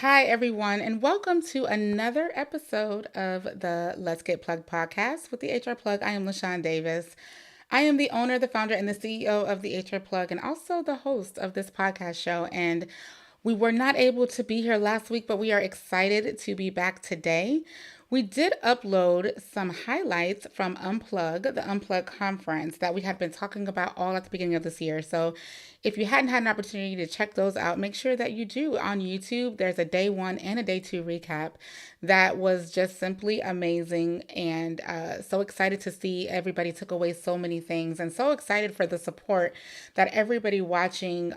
Hi, everyone, and welcome to another episode of the Let's Get Plugged podcast with the HR Plug. I am LaShawn Davis. I am the owner, the founder, and the CEO of the HR Plug, and also the host of this podcast show. And we were not able to be here last week, but we are excited to be back today. We did upload some highlights from Unplug, the Unplug conference that we had been talking about all at the beginning of this year. So if you hadn't had an opportunity to check those out, make sure that you do on YouTube. There's a day one and a day two recap that was just simply amazing, and so excited to see everybody took away so many things, and so excited for the support that everybody watching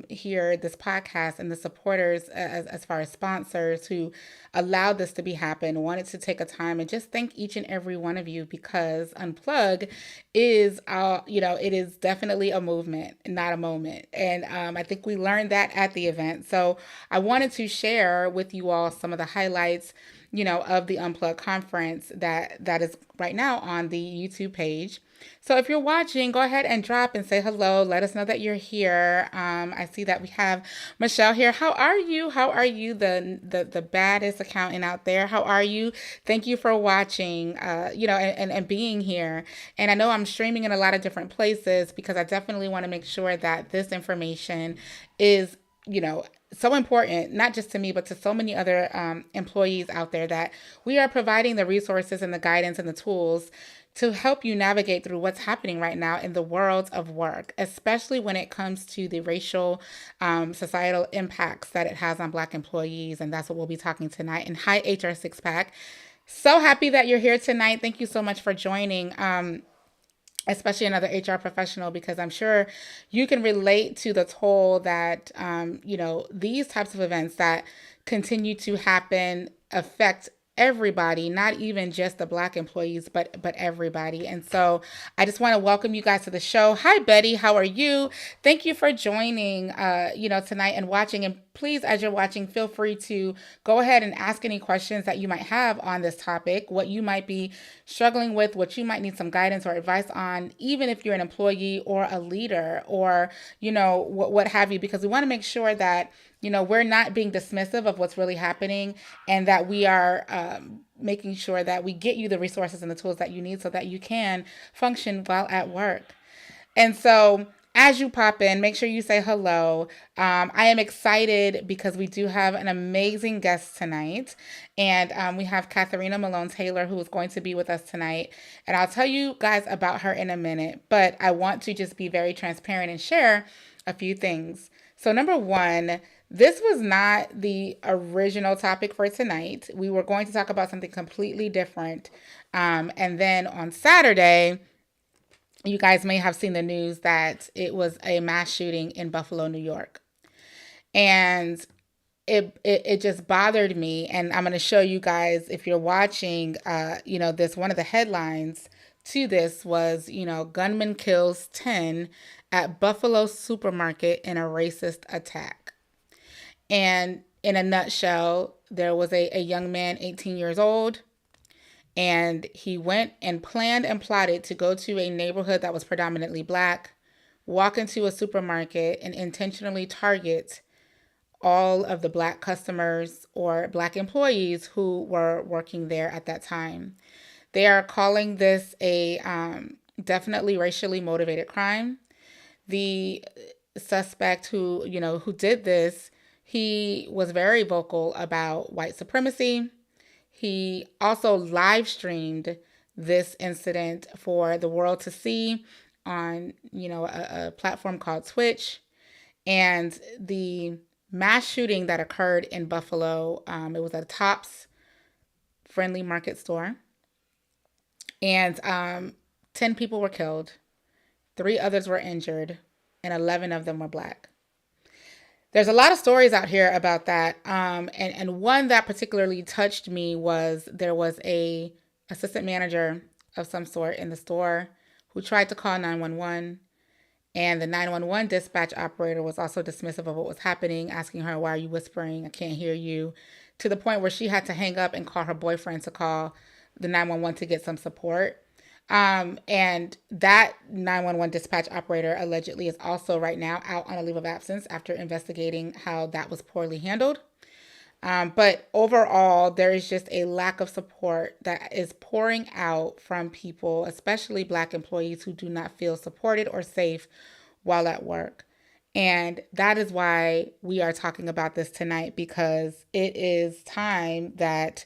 here this podcast and the supporters as far as sponsors who allowed this to be happen, wanted to take a time and just thank each and every one of you, because Unplug is it is definitely a movement, not a moment. And I think we learned that at the event. So I wanted to share with you all some of the highlights, of the Unplug conference that is right now on the YouTube page. So if you're watching, go ahead and drop and say hello. Let us know that you're here. I see that we have Michelle here. How are you? How are you, the baddest accountant out there? How are you? Thank you for watching, and being here. And I know I'm streaming in a lot of different places because I definitely want to make sure that this information is so important, not just to me, but to so many other employees out there, that we are providing the resources and the guidance and the tools to help you navigate through what's happening right now in the world of work, especially when it comes to the racial, societal impacts that it has on Black employees. And that's what we'll be talking tonight. And hi, HR Six Pack. So happy that you're here tonight. Thank you so much for joining. Especially another HR professional, because I'm sure you can relate to the toll that, these types of events that continue to happen affect everybody, not even just the Black employees, but everybody. And so I just want to welcome you guys to the show. Hi, Betty. How are you? Thank you for joining, tonight and watching. And please, as you're watching, feel free to go ahead and ask any questions that you might have on this topic, what you might be struggling with, what you might need some guidance or advice on, even if you're an employee or a leader or, what have you, because we want to make sure that, we're not being dismissive of what's really happening, and that we are making sure that we get you the resources and the tools that you need so that you can function while at work. And so as you pop in, make sure you say hello. I am excited because we do have an amazing guest tonight. And we have Catherina Malone-Taylor, who is going to be with us tonight. And I'll tell you guys about her in a minute. But I want to just be very transparent and share a few things. So number one, this was not the original topic for tonight. We were going to talk about something completely different. And then on Saturday, you guys may have seen the news that it was a mass shooting in Buffalo, New York. And it just bothered me. And I'm going to show you guys, if you're watching, this, one of the headlines to this was, gunman kills 10 at Buffalo supermarket in a racist attack. And in a nutshell, there was a young man, 18 years old, and he went and planned and plotted to go to a neighborhood that was predominantly Black, walk into a supermarket, and intentionally target all of the Black customers or Black employees who were working there at that time. They are calling this a definitely racially motivated crime. The suspect who did this, he was very vocal about white supremacy. He also live streamed this incident for the world to see on, a platform called Twitch. And the mass shooting that occurred in Buffalo, it was at a Tops Friendly Market store. And 10 people were killed, 3 others were injured, and 11 of them were Black. There's a lot of stories out here about that. And one that particularly touched me was there was a assistant manager of some sort in the store who tried to call 911. And the 911 dispatch operator was also dismissive of what was happening, asking her, "Why are you whispering? I can't hear you," to the point where she had to hang up and call her boyfriend to call the 911 to get some support. And that 911 dispatch operator allegedly is also right now out on a leave of absence after investigating how that was poorly handled. But overall, there is just a lack of support that is pouring out from people, especially Black employees, who do not feel supported or safe while at work. And that is why we are talking about this tonight, because it is time that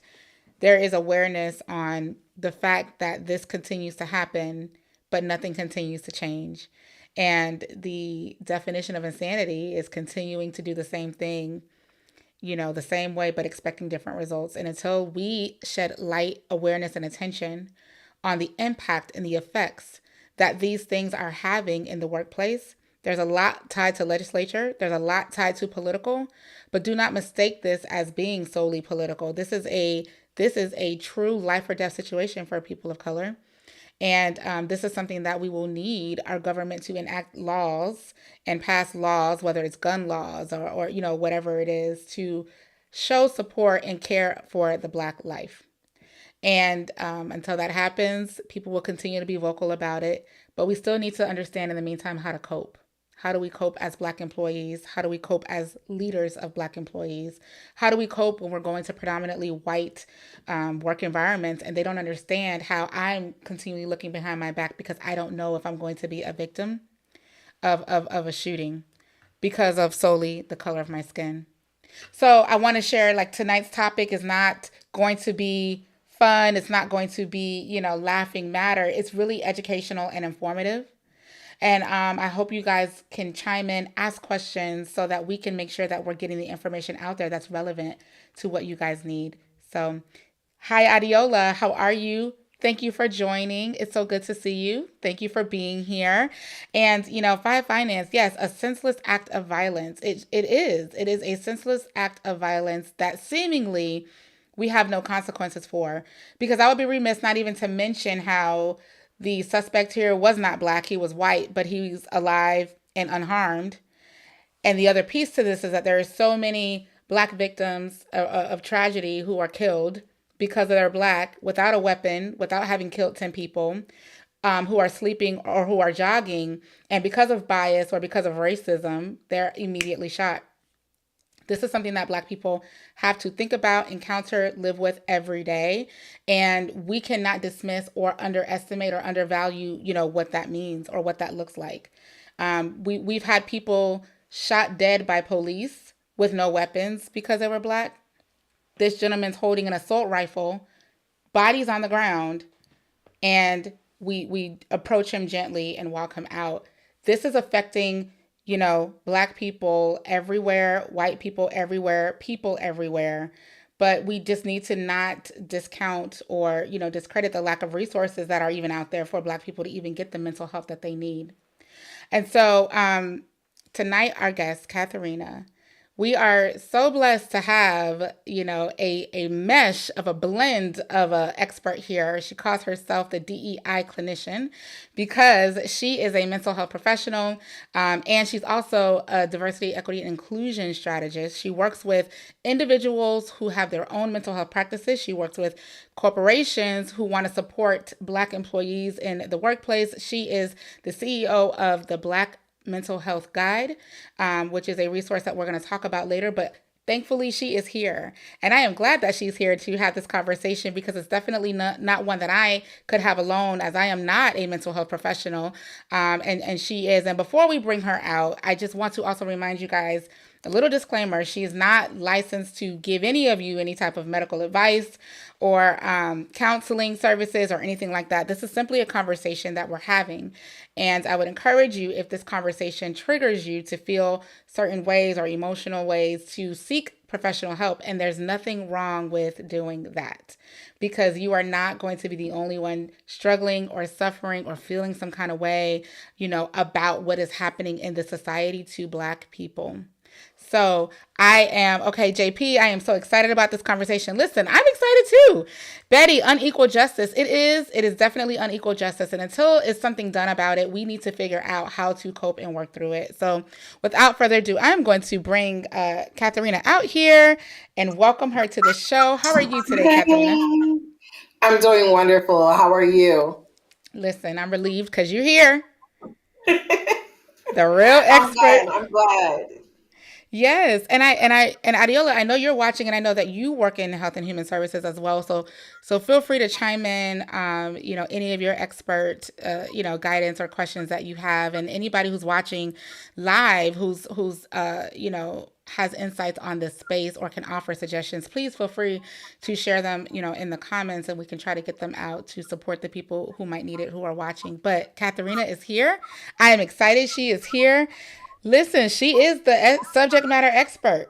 there is awareness on the fact that this continues to happen, but nothing continues to change. And the definition of insanity is continuing to do the same thing, the same way, but expecting different results. And until we shed light, awareness, and attention on the impact and the effects that these things are having in the workplace, there's a lot tied to legislature. There's a lot tied to political, but do not mistake this as being solely political. This is a true life or death situation for people of color. And this is something that we will need our government to enact laws and pass laws, whether it's gun laws or whatever it is, to show support and care for the Black life. And until that happens, people will continue to be vocal about it. But we still need to understand in the meantime how to cope. How do we cope as Black employees? How do we cope as leaders of Black employees? How do we cope when we're going to predominantly white work environments and they don't understand how I'm continually looking behind my back because I don't know if I'm going to be a victim of a shooting because of solely the color of my skin? So I want to share, like, tonight's topic is not going to be fun. It's not going to be, laughing matter. It's really educational and informative. And I hope you guys can chime in, ask questions so that we can make sure that we're getting the information out there that's relevant to what you guys need. So, hi, Adiola. How are you? Thank you for joining. It's so good to see you. Thank you for being here. And, Five Finance, yes, a senseless act of violence. It is. It is a senseless act of violence that seemingly we have no consequences for. Because I would be remiss not even to mention how the suspect here was not black, he was white, but he's alive and unharmed. And the other piece to this is that there are so many black victims of tragedy who are killed because they're black without a weapon, without having killed 10 people, who are sleeping or who are jogging. And because of bias or because of racism, they're immediately shot. This is something that black people have to think about, encounter, live with every day. And we cannot dismiss or underestimate or undervalue, what that means or what that looks like. We've had people shot dead by police with no weapons because they were black. This gentleman's holding an assault rifle, bodies on the ground, and we approach him gently and walk him out. This is affecting, black people everywhere, white people everywhere. But we just need to not discount or, discredit the lack of resources that are even out there for black people to even get the mental health that they need. And so tonight, our guest, Catherina, we are so blessed to have, a mesh of a blend of an expert here. She calls herself the DEI Clinician because she is a mental health professional, and she's also a diversity, equity, and inclusion strategist. She works with individuals who have their own mental health practices. She works with corporations who want to support Black employees in the workplace. She is the CEO of the Black Mental Health Guide, which is a resource that we're going to talk about later. But thankfully, she is here. And I am glad that she's here to have this conversation because it's definitely not one that I could have alone, as I am not a mental health professional. And she is. And before we bring her out, I just want to also remind you guys a little disclaimer: she is not licensed to give any of you any type of medical advice or counseling services or anything like that. This is simply a conversation that we're having. And I would encourage you, if this conversation triggers you to feel certain ways or emotional ways, to seek professional help. And there's nothing wrong with doing that because you are not going to be the only one struggling or suffering or feeling some kind of way, about what is happening in the society to Black people. So okay, JP, I am so excited about this conversation. Listen, I'm excited too. Betty, unequal justice. It is definitely unequal justice. And until it's something done about it, we need to figure out how to cope and work through it. So without further ado, I'm going to bring Catherina out here and welcome her to the show. How are you today, Catherina? I'm doing wonderful. How are you? Listen, I'm relieved because you're here, the real I'm expert. glad. I'm glad. Yes, and Adiola, I know you're watching, and I know that you work in health and human services as well. So feel free to chime in, any of your expert, guidance or questions that you have, and anybody who's watching live who's has insights on this space or can offer suggestions. Please feel free to share them, in the comments, and we can try to get them out to support the people who might need it who are watching. But Katharina is here. I am excited she is here. Listen, she is the subject matter expert,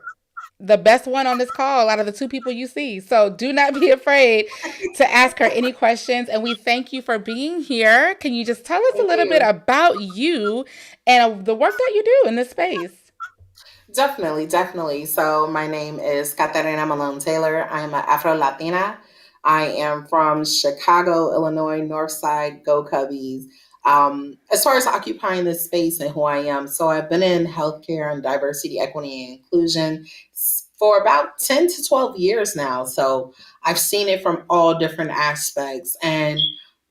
the best one on this call out of the two people you see. So do not be afraid to ask her any questions. And we thank you for being here. Can you just tell us a Thank little bit you. about you and the work that you do in this space? Definitely, definitely. So my name is Catherina Malone-Taylor. I'm an Afro-Latina. I am from Chicago, Illinois, North Side, Go Cubbies. As far as occupying this space and who I am, so I've been in healthcare and diversity, equity, and inclusion for about 10 to 12 years now. So I've seen it from all different aspects. And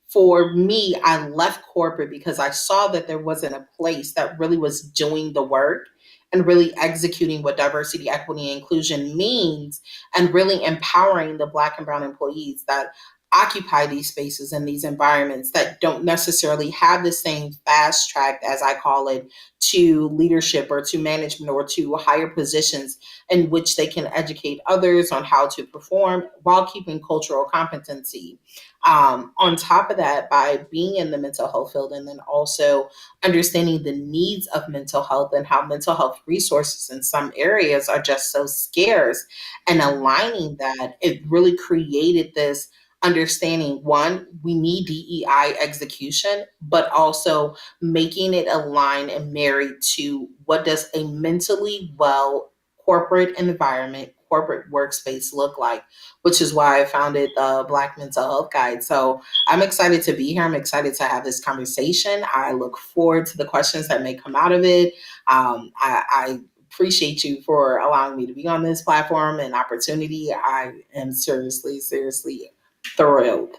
for me, I left corporate because I saw that there wasn't a place that really was doing the work and really executing what diversity, equity, and inclusion means and really empowering the Black and Brown employees that occupy these spaces and these environments that don't necessarily have the same fast track, as I call it, to leadership or to management or to higher positions in which they can educate others on how to perform while keeping cultural competency. On top of that, by being in the mental health field and then also understanding the needs of mental health and how mental health resources in some areas are just so scarce, and aligning that, it really created this understanding. One, we need DEI execution, but also making it align and married to what does a mentally well corporate environment, corporate workspace look like, which is why I founded the Black Mental Health Guide. So I'm excited to be here. I'm excited to have this conversation. I look forward to the questions that may come out of it. I appreciate you for allowing me to be on this platform and opportunity. I am seriously, seriously thrilled.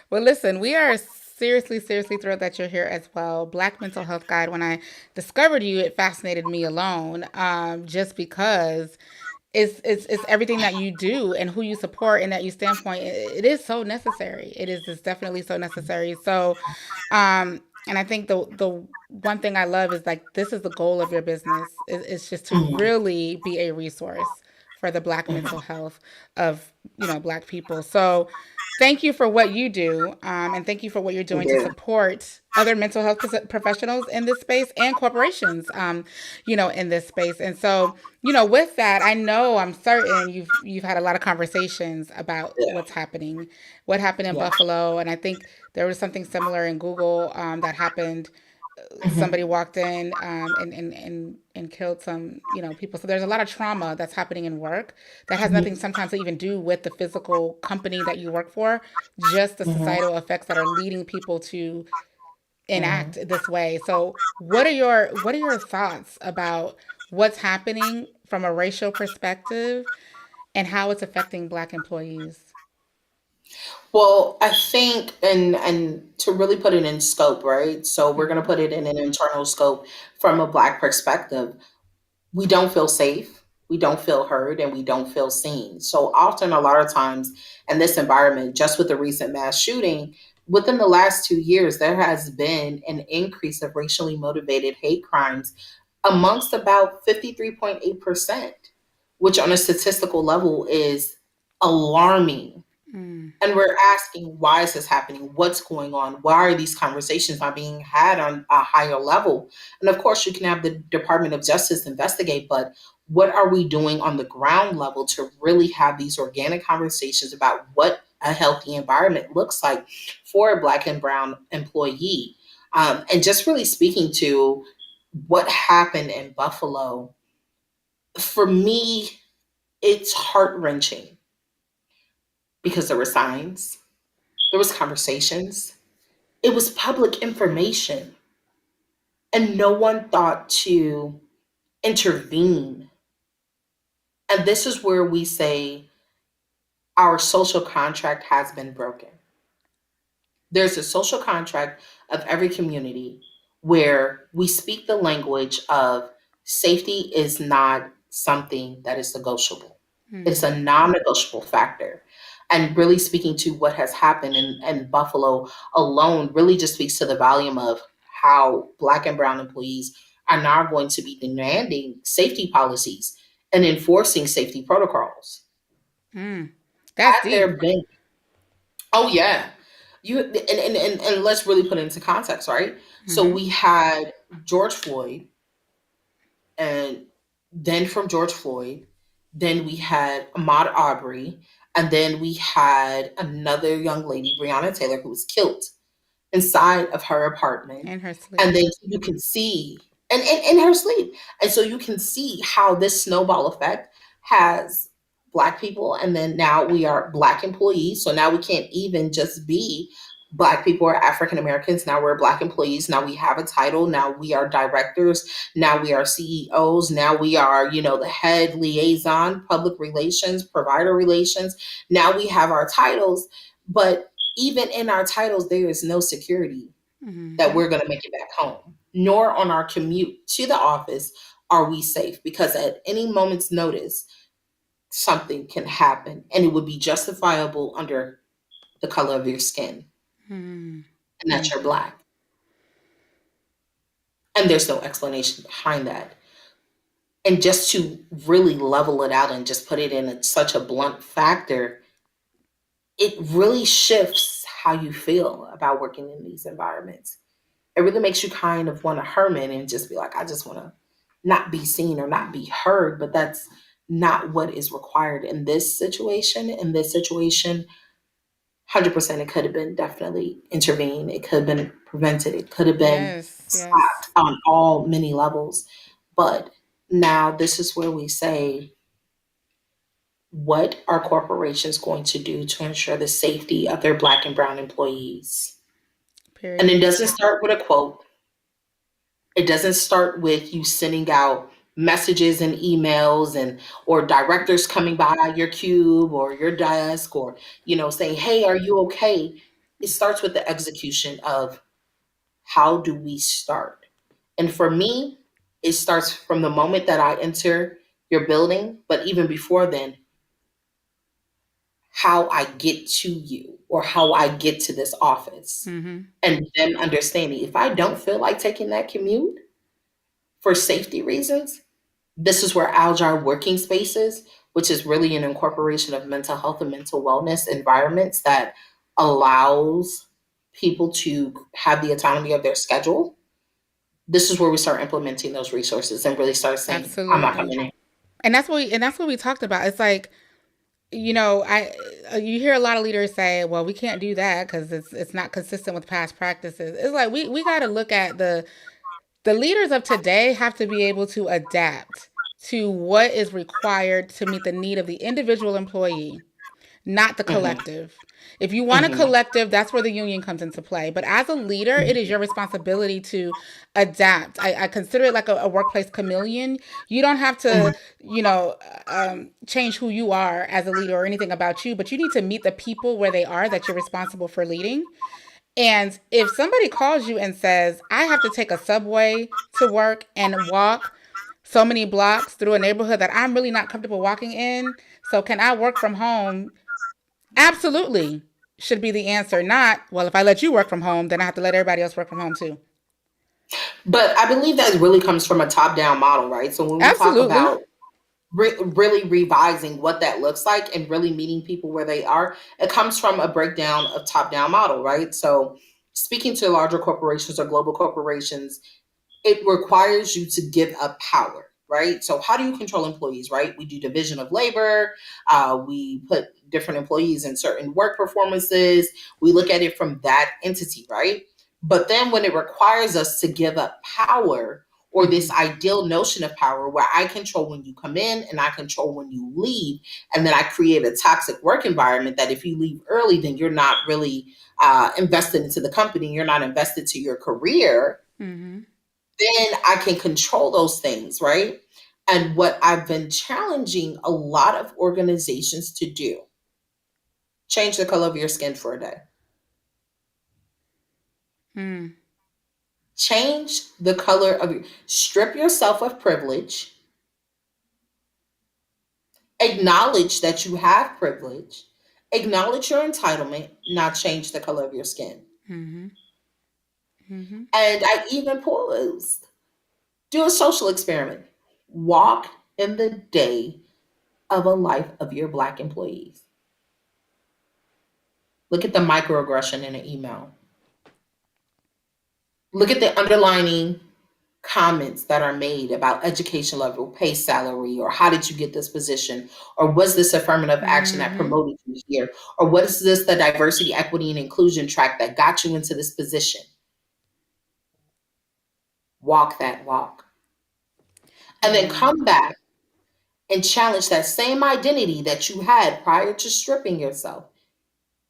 Well, listen, we are seriously, seriously thrilled that you're here as well. Black Mental Health Guide, when I discovered you, it fascinated me alone, just because it's everything that you do and who you support and that you standpoint. It is so necessary. It's definitely so necessary. So, and I think the one thing I love is like this is the goal of your business. It's just to Mhm, really be a resource for the Black mental mhm. health of Black people. So thank you for what you do, and thank you for what you're You doing to do. support other mental health professionals in this space and corporations, in this space. And so, with that, I know I'm certain you've had a lot of conversations about Yeah. what happened in Yeah. Buffalo, and I think there was something similar in Google that happened. Mhm, Somebody walked in, and killed some people. So there's a lot of trauma that's happening in work that has nothing mhm, sometimes to even do with the physical company that you work for, just the mhm, societal effects that are leading people to enact mhm. this way. So what are your thoughts about what's happening from a racial perspective and how it's affecting Black employees? Well, I think, and to really put it in scope, right? So we're going to Mm-hmm. put it in an internal scope from a Black perspective. We don't feel safe, we don't feel heard, and we don't feel seen. So often, a lot of times in this environment, just with the recent mass shooting, within the last 2 years, there has been an increase of racially motivated hate crimes amongst about 53.8%, which on a statistical level is alarming. Mm. And we're asking, why is this happening? What's going on? Why are these conversations not being had on a higher level? And of course, you can have the Department of Justice investigate, but what are we doing on the ground level to really have these organic conversations about what a healthy environment looks like for a Black and Brown employee? And just really speaking to what happened in Buffalo, for me, it's heart wrenching because there were signs, there was conversations, it was public information, and no one thought to intervene. And this is where we say our social contract has been broken. There's a social contract of every community where we speak the language of safety is not something that is negotiable. It's Mm. a non-negotiable factor. And really speaking to what has happened in Buffalo alone really just speaks to the volume of how Black and Brown employees are now going to be demanding safety policies and enforcing safety protocols. Mm. That's Had deep. there been, oh yeah, and let's really put it into context, right? So Mm-hmm. we had George Floyd, and then from George Floyd, then we had Ahmaud Arbery, and then we had another young lady, Breonna Taylor, who was killed inside of her apartment. In her And sleep. then you can see, and in her sleep. And so you can see how this snowball effect has Black people. And then now we are Black employees. So now we can't even just be Black people or African Americans. Now we're Black employees. Now we have a title. Now we are directors. Now we are CEOs. Now we are, the head liaison, public relations, provider relations. Now we have our titles. But even in our titles, there is no security that Mm-hmm. we're going to make it back home, nor on our commute to the office are we safe, because at any moment's notice, something can happen and it would be justifiable under the color of your skin Mm. and that you're Black. And there's no explanation behind that. And just to really level it out and just put it in such a blunt factor, it really shifts how you feel about working in these environments. It really makes you kind of want to hermit and just be like, I just want to not be seen or not be heard. But that's not what is required in this situation. In this situation, 100% it could have been definitely intervened. It could have been prevented. It could have been Yes, stopped yes. on all many levels. But now this is where we say, what are corporations going to do to ensure the safety of their Black and Brown employees? And it Period. doesn't start with a quote. It doesn't start with you sending out messages and emails and or directors coming by your cube or your desk or saying, "Hey, are you okay?" It starts with the execution of how do we start? And for me, it starts from the moment that I enter your building, but even before then, how I get to you or how I get to this office. Mm-hmm. And then understanding if I don't feel like taking that commute for safety reasons, this is where agile working spaces, which is really an incorporation of mental health and mental wellness environments that allows people to have the autonomy of their schedule. This is where we start implementing those resources and really start saying, I'm not Absolutely. coming in. And that's what we talked about. It's like, I you hear a lot of leaders say, "Well, we can't do that because it's not consistent with past practices." It's like we got to look at the leaders of today have to be able to adapt to what is required to meet the need of the individual employee, not the Hmm. collective. If you want a Hmm. collective, that's where the union comes into play. But as a leader, it is your responsibility to adapt. I consider it like a workplace chameleon. You don't have to, you know, change who you are as a leader or anything about you, but you need to meet the people where they are that you're responsible for leading. And if somebody calls you and says, I have to take a subway to work and walk so many blocks through a neighborhood that I'm really not comfortable walking in, so can I work from home? Absolutely should be the answer. Not, well, if I let you work from home, then I have to let everybody else work from home too. But I believe that really comes from a top down model, right? So when we talk Absolutely. about really revising what that looks like and really meeting people where they are, it comes from a breakdown of top down model, right? So speaking to larger corporations or global corporations, it requires you to give up power, right? So how do you control employees, right? We do division of labor. We put different employees in certain work performances. We look at it from that entity, right? But then when it requires us to give up power or Mm-hmm. this ideal notion of power where I control when you come in and I control when you leave, and then I create a toxic work environment that if you leave early, then you're not really invested into the company, you're not invested to your career, Mm-hmm. then I can control those things, right? And what I've been challenging a lot of organizations to do, change the color of your skin for a day. Mm. Change the color of your, strip yourself of privilege, acknowledge that you have privilege, acknowledge your entitlement, now change the color of your skin. Mm-hmm. Mm-hmm. And I even posed, do a social experiment. Walk in the day of a life of your Black employees. Look at the microaggression in an email. Look at the underlining comments that are made about education level, pay salary, or how did you get this position? Or was this affirmative action that Mm-hmm. promoted you here? Or what is this the diversity, equity, and inclusion track that got you into this position? Walk that walk. And then Yeah. come back and challenge that same identity that you had prior to stripping yourself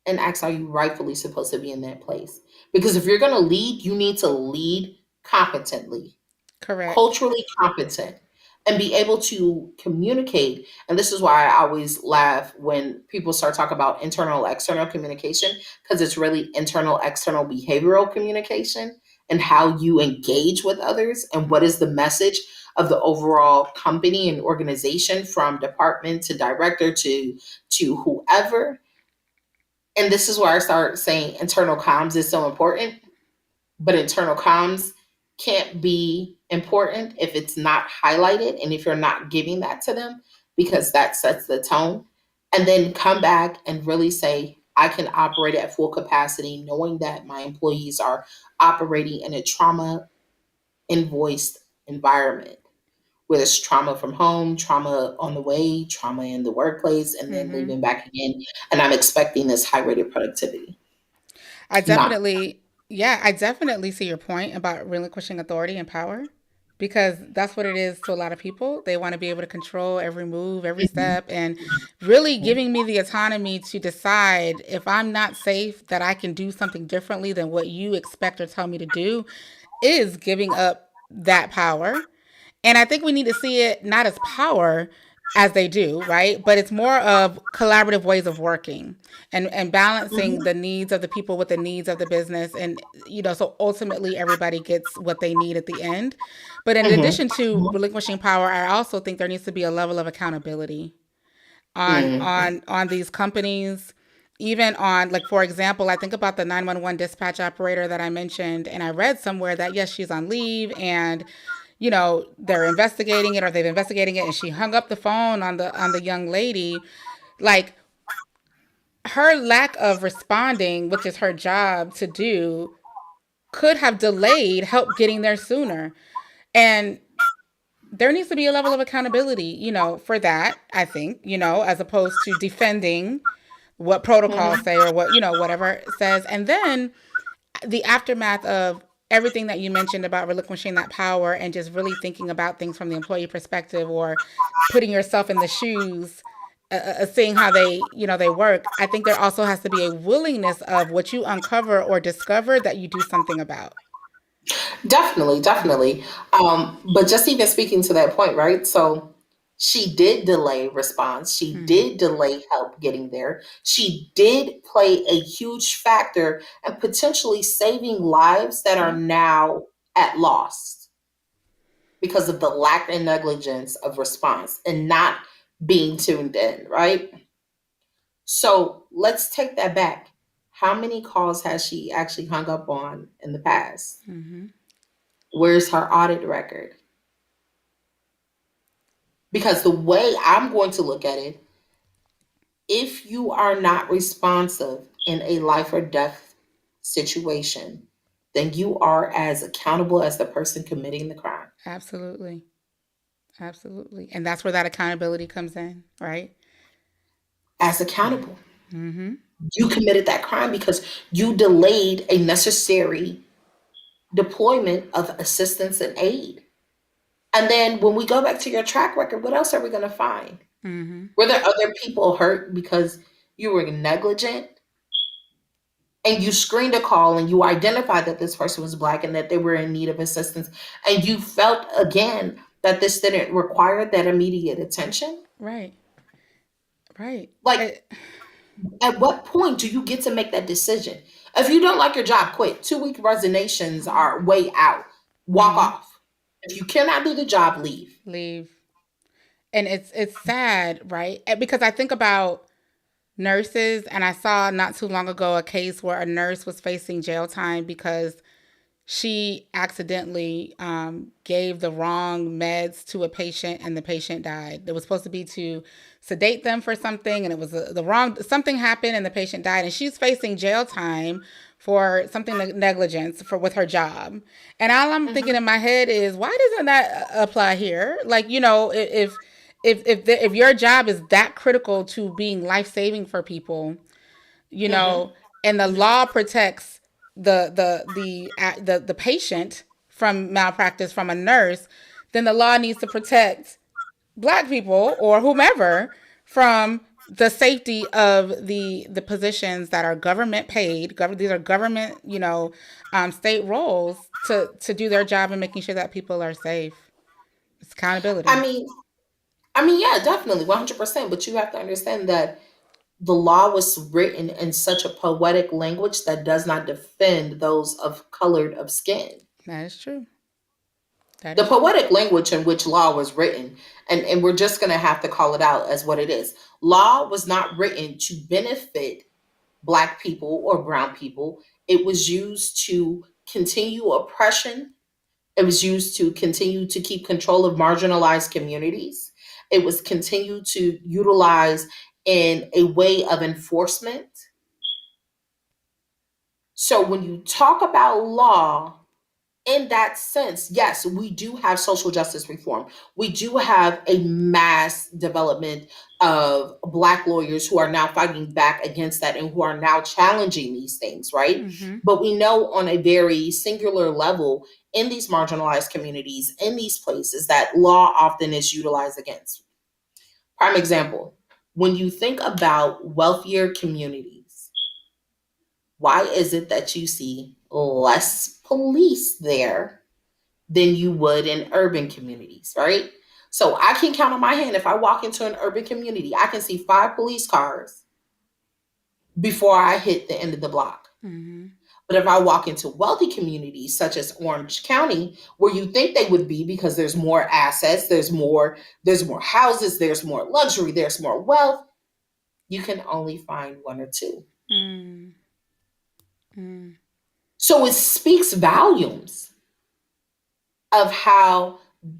and ask, are you rightfully supposed to be in that place? Because if you're going to lead, you need to lead competently, Correct. culturally competent, and be able to communicate. And this is why I always laugh when people start talking about internal external communication, because it's really internal external behavioral communication and how you engage with others and what is the message of the overall company and organization from department to director to whoever. And this is where I start saying internal comms is so important, but internal comms can't be important if it's not highlighted and if you're not giving that to them, because that sets the tone. And then come back and really say, I can operate at full capacity, knowing that my employees are operating in a trauma invoiced environment where there's trauma from home, trauma on the way, trauma in the workplace, and then Mm-hmm. leaving back again. And I'm expecting this high rate of productivity. I Not. definitely, yeah, I definitely see your point about relinquishing authority and power because that's what it is to a lot of people. They want to be able to control every move, every step, and really giving me the autonomy to decide if I'm not safe that I can do something differently than what you expect or tell me to do is giving up that power. And I think we need to see it not as power as they do, right? But it's more of collaborative ways of working and balancing the needs of the people with the needs of the business. And, so ultimately everybody gets what they need at the end. But in addition to relinquishing power, I also think there needs to be a level of accountability on Mm-hmm. on these companies, even on, like, for example, I think about the 911 dispatch operator that I mentioned, and I read somewhere that yes, she's on leave, and they're investigating it, or they've investigating it, and she hung up the phone on the young lady. Like, her lack of responding, which is her job to do, could have delayed help getting there sooner. And there needs to be a level of accountability, for that, I think, as opposed to defending what protocols Mm-hmm. say, or what, whatever it says. And then the aftermath of everything that you mentioned about relinquishing that power and just really thinking about things from the employee perspective, or putting yourself in the shoes, seeing how they work. I think there also has to be a willingness of what you uncover or discover that you do something about. Definitely, definitely. But just even speaking to that point, right? So she did delay response. She Mm-hmm. did delay help getting there. She did play a huge factor in potentially saving lives that are Yep. now at loss because of the lack and negligence of response and not being tuned in, right? So let's take that back. How many calls has she actually hung up on in the past? Mm-hmm. Where's her audit record? Because the way I'm going to look at it, if you are not responsive in a life or death situation, then you are as accountable as the person committing the crime. Absolutely. Absolutely. And that's where that accountability comes in, right? As accountable. Mm-hmm. You committed that crime because you delayed a necessary deployment of assistance and aid. And then when we go back to your track record, what else are we going to find? Mm-hmm. Were there other people hurt because you were negligent and you screened a call and you identified that this person was black and that they were in need of assistance, and you felt again that this didn't require that immediate attention? Right. Right. Like, at what point do you get to make that decision? If you don't like your job, quit. 2 week resignations are way out. Walk Mm-hmm. off. If you cannot do the job, leave. Leave. And it's sad, right? Because I think about nurses, and I saw not too long ago a case where a nurse was facing jail time because she accidentally gave the wrong meds to a patient, and the patient died. It was supposed to be to sedate them for something, and it was the wrong, something happened and the patient died, and she's facing jail time for something like negligence for with her job. And all I'm thinking Mhm. in my head is, why doesn't that apply here? Like, if your job is that critical to being life saving for people, you Mhm. know, and the law protects the patient from malpractice from a nurse, then the law needs to protect black people or whomever from the safety of the positions that are government paid. These are government, state roles to do their job in making sure that people are safe. It's I accountability. mean, yeah, definitely, 100%. But you have to understand that the law was written in such a poetic language that does not defend those of colored of skin. That is true. That The is true. poetic language in which law was written, and we're just going to have to call it out as what it is. Law was not written to benefit Black people or brown people. It was used to continue oppression. It was used to continue to keep control of marginalized communities. It was continued to utilize in a way of enforcement. So when you talk about law, in that sense, yes, we do have social justice reform. We do have a mass development of Black lawyers who are now fighting back against that and who are now challenging these things, right? Mm-hmm. But we know on a very singular level in these marginalized communities, in these places, that law often is utilized against. Prime example, when you think about wealthier communities, why is it that you see less police there than you would in urban communities, right? So I can count on my hand if I walk into an urban community, I can see 5 police cars before I hit the end of the block. Mm-hmm. But if I walk into wealthy communities such as Orange County, where you think they would be because there's more assets, there's more houses, there's more luxury, there's more wealth, you can only find 1 or 2. Mm-hmm. So it speaks volumes of how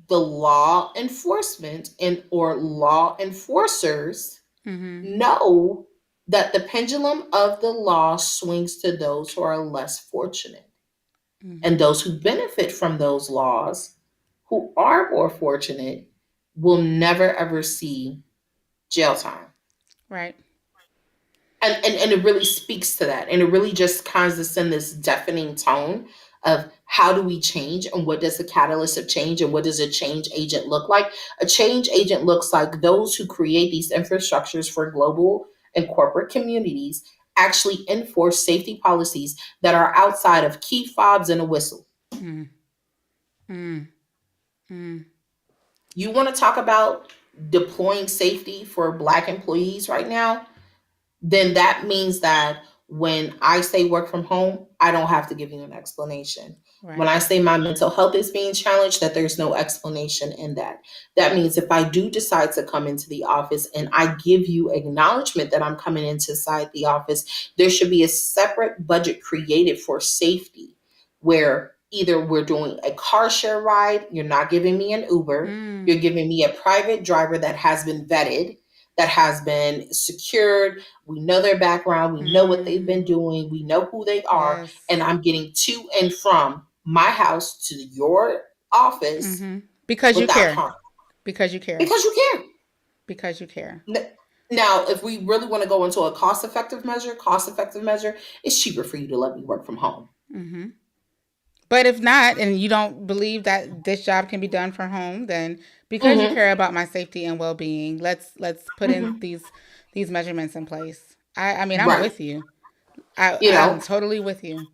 the law enforcement and or law enforcers Mm-hmm. know that the pendulum of the law swings to those who are less fortunate. And Mm-hmm. those who benefit from those laws, who are more fortunate, will never ever see jail time. Right. And it really speaks to that. And it really just kind of send this deafening tone of how do we change and what does the catalyst of change and what does a change agent look like? A change agent looks like those who create these infrastructures for global and corporate communities actually enforce safety policies that are outside of key fobs and a whistle. Mm-hmm. Mm-hmm. You want to talk about deploying safety for Black employees right now? Then that means that when I say work from home, I don't have to give you an explanation. When Right. I say my mental health is being challenged, that there's no explanation in that. That means if I do decide to come into the office and I give you acknowledgement that I'm coming inside the office, there should be a separate budget created for safety where either we're doing a car share ride, you're not giving me an Uber, Mm. you're giving me a private driver that has been vetted, that has been secured. We know their background. We know what they've Mm. been doing. We know who they are. Yes. And I'm getting to and from my house to your office Mm-hmm. Because you without care. harm Because you care. because you care. Because you care. Now, if we really want to go into a cost effective measure, it's cheaper for you to let me work from home. Mm-hmm. But if not, and you don't believe that this job can be done from home, then because you Hmm. care about my safety and well being, let's put in Hmm. these measurements in place. I mean, I'm Right. with you. You I'm know, totally with you.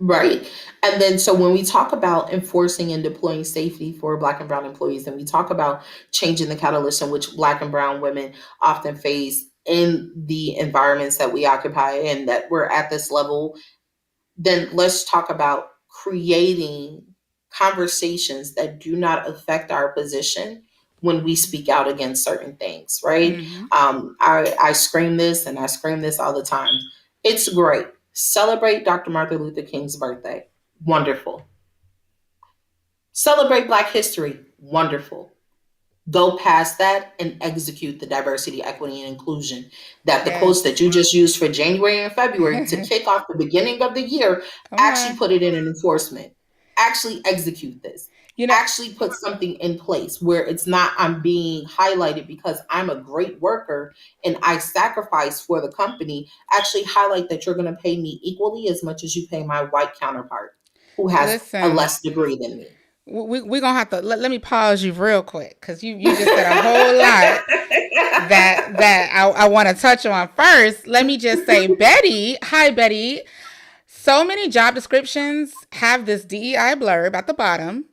right. And then, so when we talk about enforcing and deploying safety for Black and Brown employees, and we talk about changing the catalyst in which Black and Brown women often face in the environments that we occupy and that we're at this level, then let's talk about creating conversations that do not affect our position when we speak out against certain things, right? Mm-hmm. I scream this and I scream this all the time. It's great. Celebrate Dr. Martin Luther King's birthday. Wonderful. Celebrate Black history. Wonderful. Go past that and execute the diversity, equity, and inclusion. That the quotes that Yes. you just used for January and February to kick off the beginning of the year, Come actually on. put it in an enforcement. Actually execute this. You know, Actually put something in place where it's not I'm being highlighted because I'm a great worker and I sacrifice for the company. Actually highlight that you're going to pay me equally as much as you pay my white counterpart who has a listen, less degree than me. we're going to have to let me pause you real quick because you just said a whole lot that I want to touch on. First, let me just say, Betty, hi, Betty. So many job descriptions have this DEI blurb at the bottom.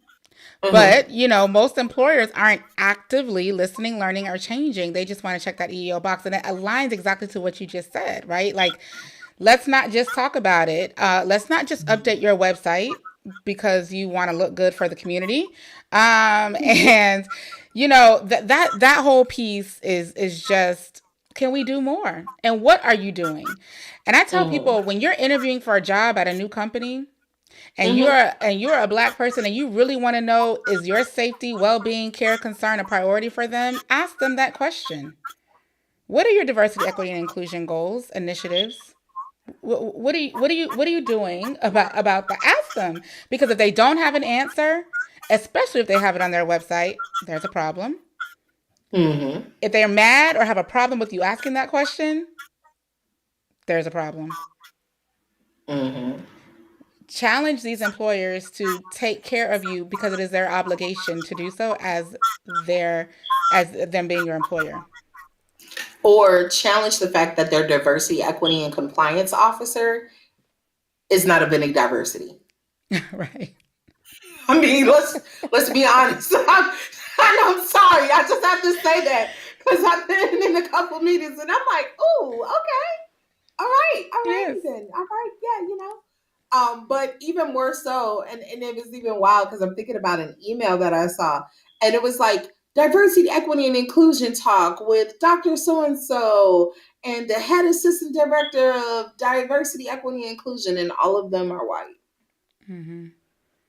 Hmm. But, most employers aren't actively listening, learning, or changing. They just want to check that EEO box. And it aligns exactly to what you just said, right? Like, let's not just talk about it. Let's not just update your website because you want to look good for the community. And, that whole piece is just can we do more? And what are you doing? And I tell Mm-hmm. people, when you're interviewing for a job at a new company, and Mm-hmm. you're a black person and you really want to know, is your safety, well-being, care, concern a priority for them, ask them that question. What are your diversity, equity, and inclusion goals, initiatives? What are you doing about that? Ask them, because if they don't have an answer, especially if they have it on their website, there's a problem. Mm-hmm. If they're mad or have a problem with you asking that question, there's a problem. Mm-hmm. Challenge these employers to take care of you, because it is their obligation to do so, as them being your employer. Or challenge the fact that their diversity, equity, and compliance officer is not a vending diversity. Right. I mean, let's be honest. I'm sorry. I just have to say that because I've been in a couple meetings and I'm like, oh, okay, all right, Yes. then, all right, yeah, you know. But even more so, and it was even wild because I'm thinking about an email that I saw, and it was like diversity, equity, and inclusion talk with Dr. So and so and the head assistant director of diversity, equity, and inclusion, and all of them are white. Mm-hmm.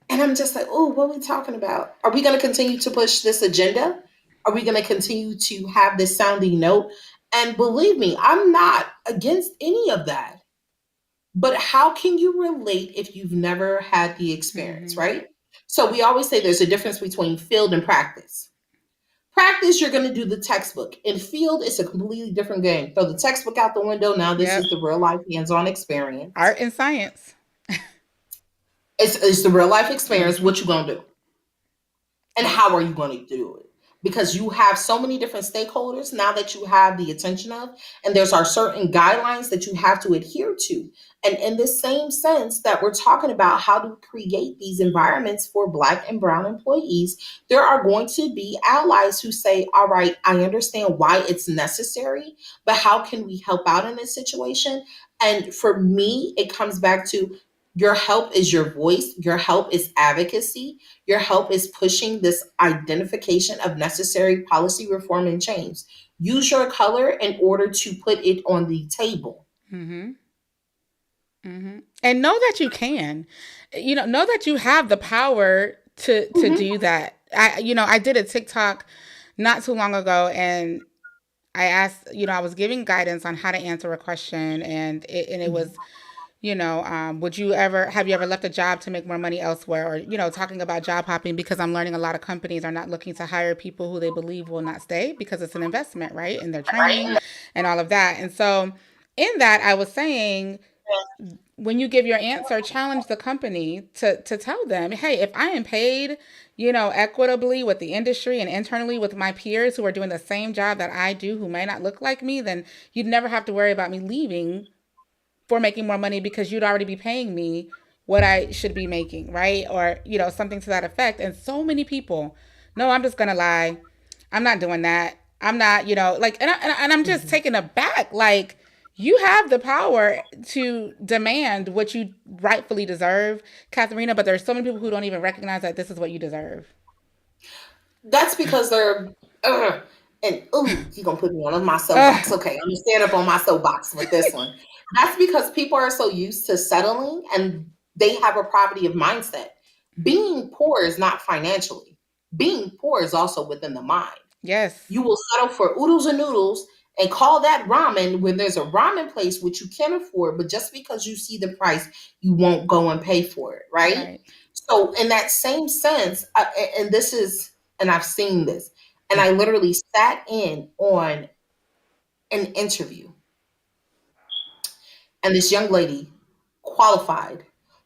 And I'm just like, oh, what are we talking about? Are we going to continue to push this agenda? Are we going to continue to have this sounding note? And believe me, I'm not against any of that. But how can you relate if you've never had the experience, Mm-hmm. right? So we always say there's a difference between field and practice. Practice, you're going to do the textbook. In field, it's a completely different game. Throw the textbook out the window. Now, this Yep. is the real life hands on experience. Art and science. It's the real life experience. Mm-hmm. What you going to do? And how are you going to do it? Because you have so many different stakeholders now that you have the attention of, and there's our certain guidelines that you have to adhere to. And in the same sense that we're talking about how to create these environments for Black and Brown employees, there are going to be allies who say, all right, I understand why it's necessary, but how can we help out in this situation? And for me, it comes back to your help is your voice, your help is advocacy, your help is pushing this identification of necessary policy reform and change. Use your color in order to put it on the table. Mm-hmm. Mm-hmm. And know that you can. Know that you have the power to Mm-hmm. do that. I did a TikTok not too long ago, and I asked, I was giving guidance on how to answer a question, and it was, would you ever have you ever left a job to make more money elsewhere, or talking about job hopping, because I'm learning a lot of companies are not looking to hire people who they believe will not stay, because it's an investment, right, in their training Right? and all of that. And so in that, I was saying, when you give your answer, challenge the company to tell them, hey, if I am paid, equitably with the industry and internally with my peers who are doing the same job that I do, who may not look like me, then you'd never have to worry about me leaving for making more money, because you'd already be paying me what I should be making, right? Or, something to that effect. And so many people, no, I'm just going to lie. I'm not doing that. I'm not, like, and I'm just Mm-hmm. taken aback. Like, you have the power to demand what you rightfully deserve, Katharina, but there's so many people who don't even recognize that this is what you deserve. That's because they're, and ooh, you're going to put me on my soapbox. Ugh. Okay, I'm going to stand up on my soapbox with this one. That's because people are so used to settling and they have a poverty of mindset. Being poor is not financially, being poor is also within the mind. Yes. You will settle for oodles and noodles and call that ramen when there's a ramen place which you can afford, but just because you see the price, you won't go and pay for it, right? Right. So, in that same sense, and this is, and I've seen this, and I literally sat in on an interview, and this young lady qualified.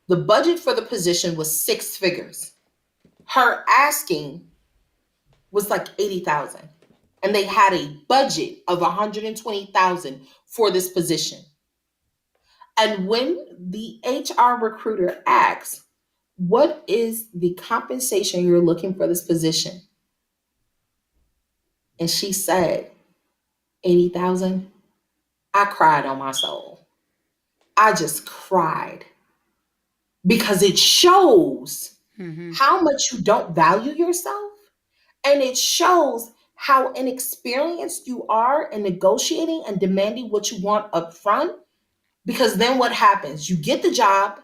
The budget for the position was six figures. Her asking was like 80,000, and they had a budget of 120,000 for this position. And when the HR recruiter asks, what is the compensation you're looking for this position? And she said, 80,000. I cried on my soul. I just cried because it shows Mm-hmm. how much you don't value yourself. And it shows how inexperienced you are in negotiating and demanding what you want up front. Because then what happens? You get the job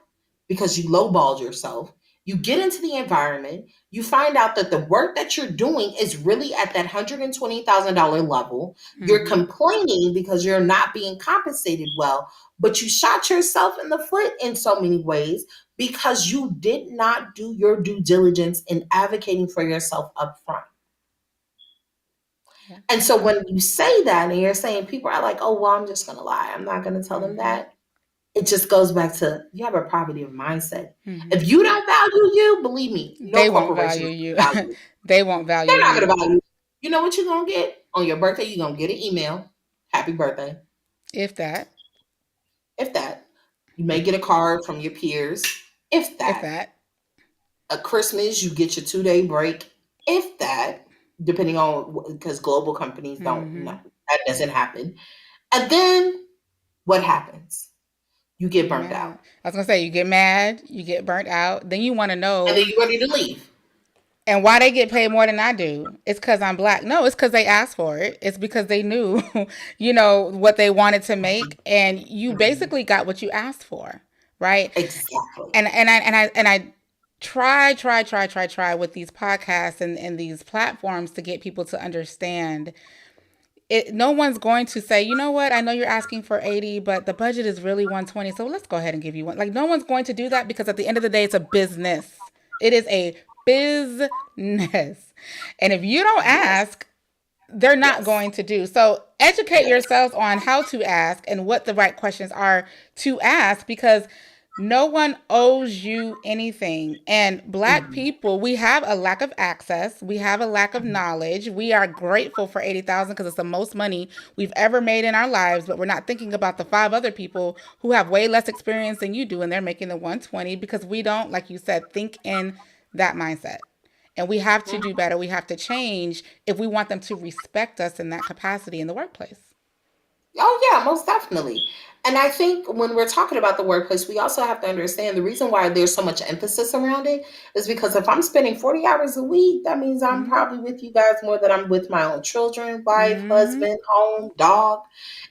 because you lowballed yourself. You get into the environment. You find out that the work that you're doing is really at that $120,000 level. You're Mm-hmm. complaining because you're not being compensated well, but you shot yourself in the foot in so many ways because you did not do your due diligence in advocating for yourself up front. Yeah. And so when you say that and you're saying people are like, oh, well, I'm just going to lie, I'm not going to tell them Mm-hmm. that, it just goes back to you have a poverty of mindset. Mm-hmm. If you don't value you, believe me, no They won't corporation value is you. going to value you. They won't value They're not going you to value you. You know what you're going to get? On your birthday, you're going to get an email. Happy birthday. if that. If that. You may get a card from your peers. If If that. that. At Christmas, you get your 2 day break. If that. Depending on, because global companies don't, no, Mm-hmm. that doesn't happen. And then what happens? You You get get burnt mad. out. I was gonna say you get mad, you get burnt out, then you want to And know then you're ready to leave. and why they get paid more than I do. It's because I'm black. No, it's because they asked for it. It's because they knew, what they wanted to make, and you Mhm. basically got what you asked for, right? Exactly. And I try with these podcasts and these platforms to get people to understand it. No one's going to say, you know what, I know you're asking for 80, but the budget is really 120, so let's go ahead and give you one. Like, no one's going to do that because at the end of the day, it's a business. It is a business. And if you don't Yes. ask, they're not Yes. going to do. So educate Yes. yourselves on how to ask and what the right questions are to ask, because no one owes you anything. And black Mhm. people, we have a lack of access. We have a lack of knowledge. We are grateful for 80,000 because it's the most money we've ever made in our lives, but we're not thinking about the five other people who have way less experience than you do and they're making the 120 because we don't, like you said, think in that mindset. And we have to Mhm. do better. We have to change if we want them to respect us in that capacity in the workplace. Oh, yeah, most definitely. And I think when we're talking about the workplace, we also have to understand the reason why there's so much emphasis around it is because if I'm spending 40 hours a week, that means I'm Mm-hmm. probably with you guys more than I'm with my own children, wife, Mm-hmm. husband, home, dog.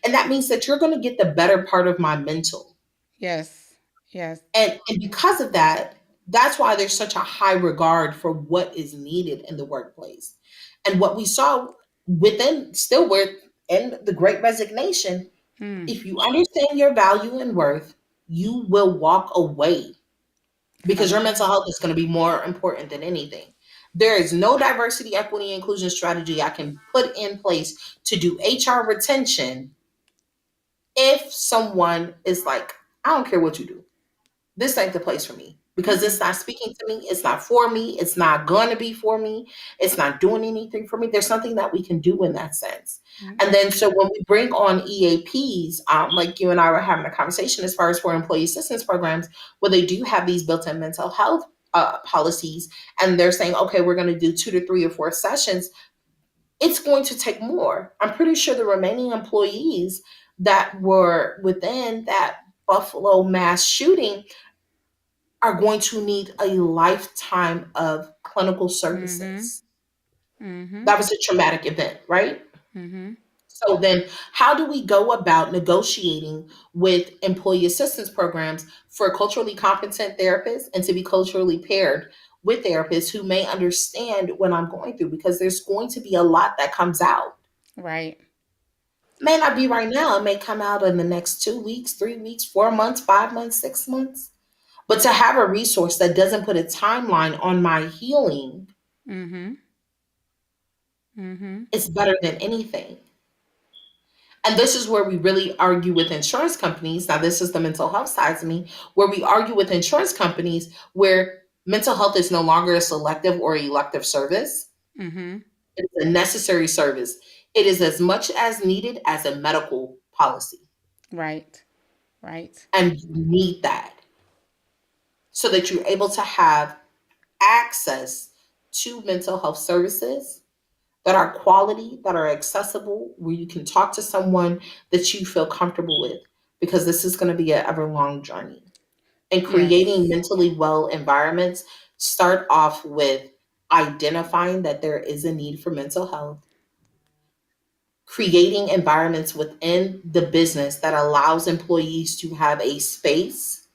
And that means that you're going to get the better part of my mental. Yes. Yes. And because of that, that's why there's such a high regard for what is needed in the workplace. And what we saw within, still within the great resignation, Mm. if you understand your value and worth, you will walk away because From a your mental job. health is going to be more important than anything. There is no diversity, equity, inclusion strategy I can put in place to do HR retention if someone is like, I don't care what you do, this ain't the place for me because Mm-mm. it's not speaking to me. It's not for me. It's not going to be for me. It's not doing anything for me. There's something that we can do in that sense. Mm. And then, so when we bring on EAPs, like you and I were having a conversation as far as for employee assistance programs, where they do have these built in mental health policies, and they're saying, okay, we're going to do 2 to 3 or 4 sessions. It's going to take more. I'm pretty sure the remaining employees that were within that Buffalo mass shooting are going to need a lifetime of clinical Mm-hmm. services. Mm-hmm. That was a traumatic event, right? Mm-hmm. So then, how do we go about negotiating with employee assistance programs for culturally competent therapists and to be culturally paired with therapists who may understand what I'm going through? Because there's going to be a lot that comes out. Right. May not be right now, it may come out in the next 2 weeks, 3 weeks, 4 months, 5 months, 6 months. But to have a resource that doesn't put a timeline on my healing Mm-hmm. Mm-hmm. is better than anything. And this is where we really argue with insurance companies. Now, this is the mental health side to me, where we argue with insurance companies where mental health is no longer a selective or elective service. Mm-hmm. It's a necessary service. It is as much as needed as a medical policy. Right. Right. And you need that so that you're able to have access to mental health services that are quality, that are accessible, where you can talk to someone that you feel comfortable with, because this is going to be an ever long journey. And creating Yes. mentally well environments start off with identifying that there is a need for mental health, creating environments within the business that allows employees to have a space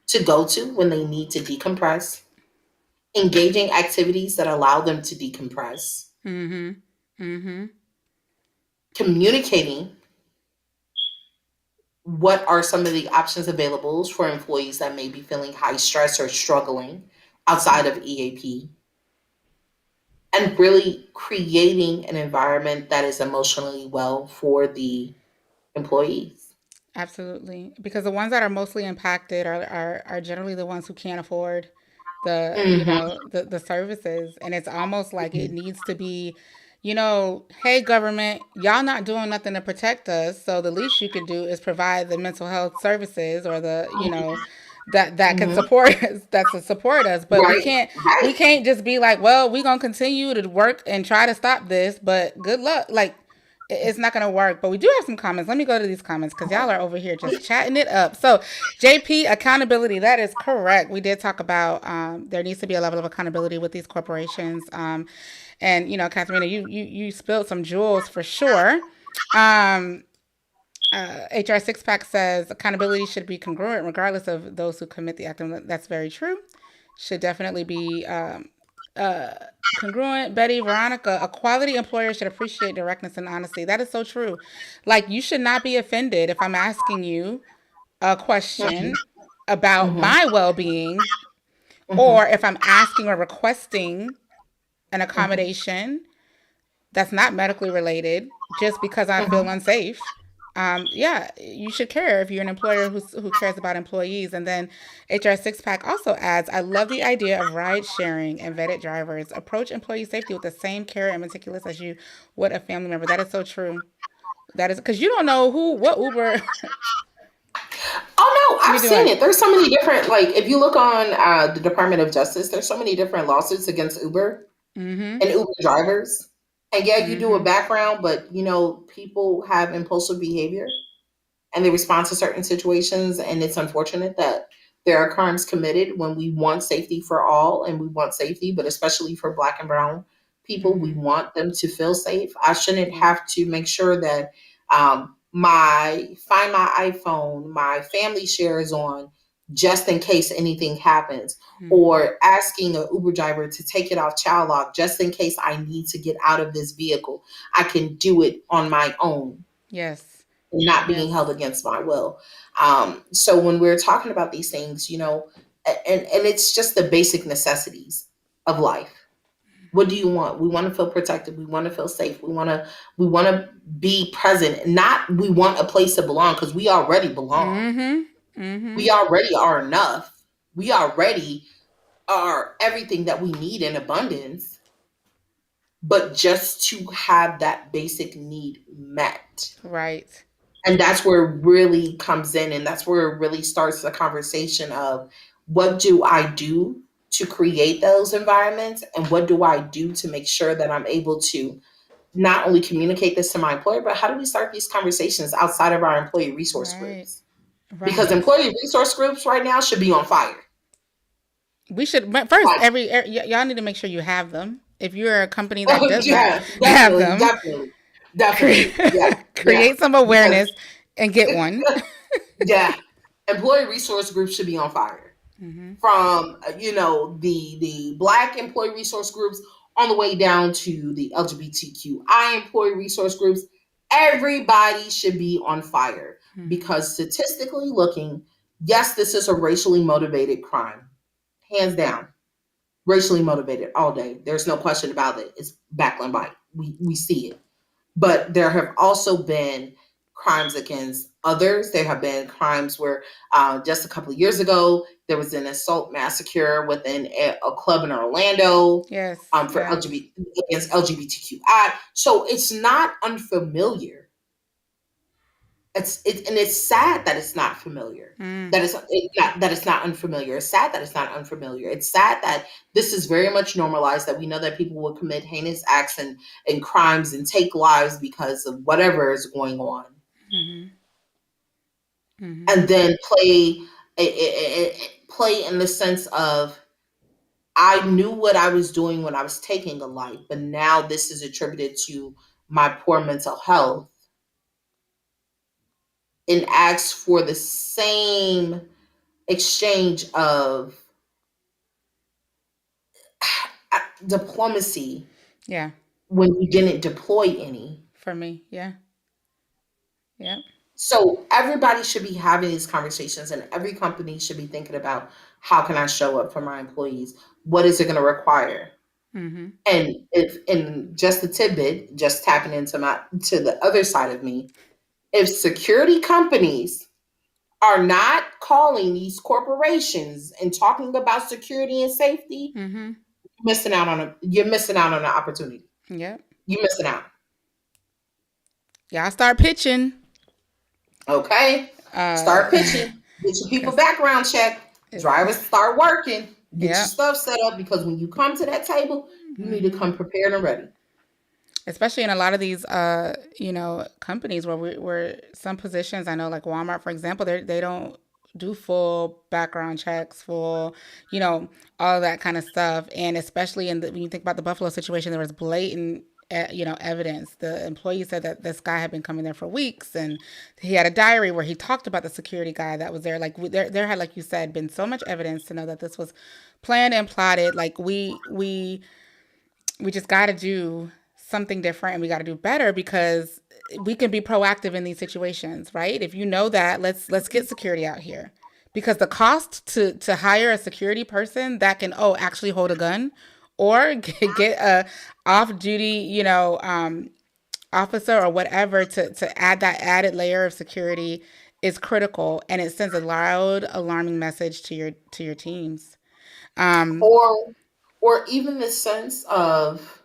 to go to when they need to decompress, engaging activities that allow them to decompress, Mm-hmm. Mm-hmm. communicating what are some of the options available for employees that may be feeling high stress or struggling outside of EAP, and really creating an environment that is emotionally well for the employees. Absolutely. Because the ones that are mostly impacted are generally the ones who can't afford Mm-hmm. the services. And it's almost like it needs to be, hey government, y'all not doing nothing to protect us. So the least you can do is provide the mental health services or that can Mm-hmm. support us, that's to support us. But we Right, can't we right. can't just be like, well, we're gonna continue to work and try to stop this, but good luck. Like it's not going to work. But we do have some comments. Let me go to these comments because y'all are over here just chatting it up. So, JP, accountability. That is correct. We did talk about there needs to be a level of accountability with these corporations. And, Catherina, you spilled some jewels for sure. Um, HR Six Pack says accountability should be congruent regardless of those who commit the act. And that's very true. Should definitely be uh, congruent. Betty, Veronica, a quality employer should appreciate directness and honesty. That is so true. Like, you should not be offended if I'm asking you a Mm-hmm. question about Mm-hmm. my well being, Mm-hmm. or if I'm asking or requesting an Mm-hmm. accommodation that's not medically related just because I feel Mm-hmm. unsafe. Yeah, you should care if you're an employer who cares about employees. And then HR Six Pack also adds, I love the idea of ride sharing and vetted drivers. Approach employee safety with the same care and meticulous as you would a family member. That is so true. That is because you don't know what Uber Oh no, be I've seen doing. it. There's so many different, like if you look on the Department of Justice, there's so many different lawsuits against Uber Mm-hmm. and Uber drivers. And yeah, you do a Mm-hmm. background, but people have impulsive behavior and they respond to certain situations. And it's unfortunate that there are crimes committed when we want safety for all and we want safety, but especially for Black and Brown people, we Mm-hmm. want them to feel safe. I shouldn't Yeah. have to make sure that my find my iPhone, my family shares on just in case anything happens, Mm-hmm. or asking an Uber driver to take it off child lock just in case I need to get out of this vehicle. I can do it on my own, Yes. not being held Yes. against my will. So when we're talking about these things, and it's just the basic necessities of life. What do you want? We want to feel protected. We want to feel safe. We want to be present. Not we want a place to belong because we already belong. Mm-hmm. Mm-hmm. We already are enough. We already are everything that we need in abundance. But just to have that basic need met, Right. and that's where it really comes in, and that's where it really starts the conversation of what do I do to create those environments, and what do I do to make sure that I'm able to not only communicate this to my employer, but how do we start these conversations outside of our employee resource Right. groups? Because Right. employee resource groups right now should be on fire. We should, but first, Like, y'all need to make sure you have them. If you're a company that does not yeah, have definitely, them, definitely, definitely, yeah, yeah, create some because awareness and get one. yeah, employee resource groups should be on fire. Mm-hmm. From the Black employee resource groups on the way down to the LGBTQI employee resource groups, everybody should be on fire Mm-hmm. because statistically looking, yes, this is a racially motivated crime, hands down, racially motivated all day. There's no question about it. It's backline bite. We see it. But there have also been crimes against others. There have been crimes where just a couple of years ago, there was an assault massacre within a club in Orlando Yes. for Yes. LGBT against LGBTQI. So it's not unfamiliar. And it's sad that it's not familiar. Mm. That it's not unfamiliar. It's sad that it's not unfamiliar. It's sad that this is very much normalized. That we know that people will commit heinous acts and crimes and take lives because of whatever is going on, Mm-hmm. Mm-hmm. and then play in the sense of I knew what I was doing when I was taking a life, but now this is attributed to my poor mental health and ask for the same exchange of diplomacy Yeah. when you didn't deploy any. For me. Yeah. Yep. So everybody should be having these conversations, and every company should be thinking about, how can I show up for my employees? What is it going to require? Mm-hmm. And if, and just a tidbit, just tapping into my, to the other side of me, if security companies are not calling these corporations and talking about security and safety, Mm-hmm. you're missing out on an opportunity. Yep. You're missing out. Y'all start pitching. Okay. Start Uh, pitching. Get your people cause background check. it's Drivers start working. Get your yep. stuff set up, because when you come to that table, you need to Mm-hmm. come prepared and ready. Especially in a lot of these companies where some positions, I know, like Walmart, for example, they don't do full background checks, full, you know, all of that kind of stuff. And especially when you think about the Buffalo situation, there was blatant evidence. The employee said that this guy had been coming there for weeks, and he had a diary where he talked about the security guy that was there. Like there had, like you said, been so much evidence to know that this was planned and plotted. Like we just got to do something different, and we got to do better, because we can be proactive in these situations, right? If you know that, let's get security out here, because the cost to hire a security person that can actually hold a gun, or get a off duty officer or whatever to add that added layer of security is critical, and it sends a loud alarming message to your teams. um Or or even the sense of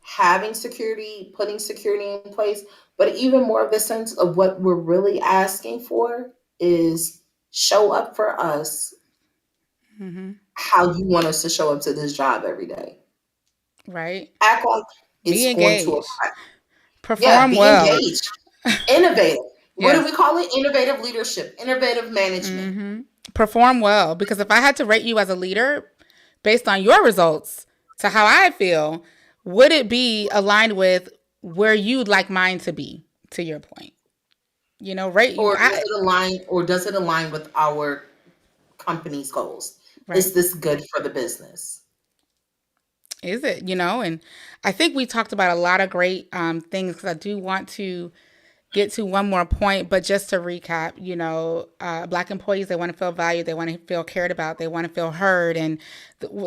having security, putting security in place, but even more of the sense of what we're really asking for is, show up for us mhm, how you want us to show up to this job every day. right. Act like Be it's going to engaged. affect. Yeah, Perform be well. engaged. Innovative. What do Yes. we call it? Innovative leadership, innovative management. Perform well. Because if I had to rate you as a leader based on your results to how I feel, would it be aligned with where you'd like mine to be, to your point? Right? Or does it align, with our company's goals? Right. Is this good for the business? Is it? And I think we talked about a lot of great things, because I do want to get to one more point, but just to recap, Black employees, they want to feel valued, they want to feel cared about, they want to feel heard. And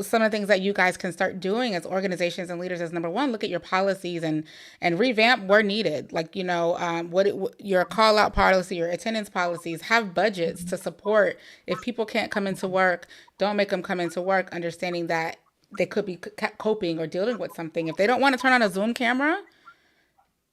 some of the things that you guys can start doing as organizations and leaders is, number one, look at your policies and revamp where needed. Like, your call out policy, your attendance policies, have budgets to support. If people can't come into work, don't make them come into work, understanding that they could be coping or dealing with something. If they don't want to turn on a Zoom camera,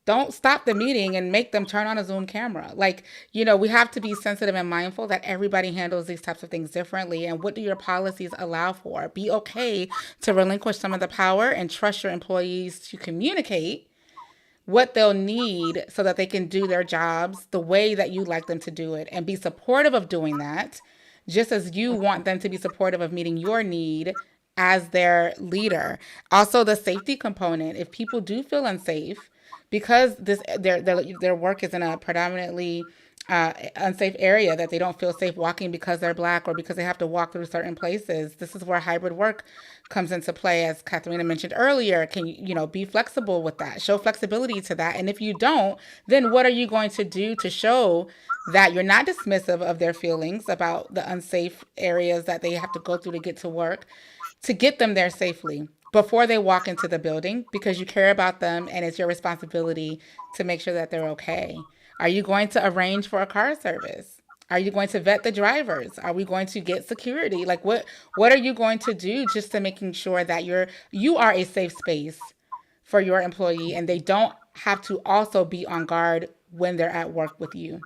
don't stop the meeting and make them turn on a Zoom camera. Like, we have to be sensitive and mindful that everybody handles these types of things differently. And what do your policies allow for? Be okay to relinquish some of the power and trust your employees to communicate what they'll need so that they can do their jobs the way that you like them to do it, and be supportive of doing that, just as you want them to be supportive of meeting your need as their leader. Also, the safety component. If people do feel unsafe because their work is in a predominantly unsafe area, that they don't feel safe walking because they're Black, or because they have to walk through certain places, this is where hybrid work comes into play. As Catherina mentioned earlier, can be flexible with that, show flexibility to that. And if you don't, then what are you going to do to show that you're not dismissive of their feelings about the unsafe areas that they have to go through to get to work, to get them there safely before they walk into the building, because you care about them and it's your responsibility to make sure that they're okay? Are you going to arrange for a car service? Are you going to vet the drivers? Are we going to get security? Like, what are you going to do just to making sure that you are a safe space for your employee, and they don't have to also be on guard when they're at work with you?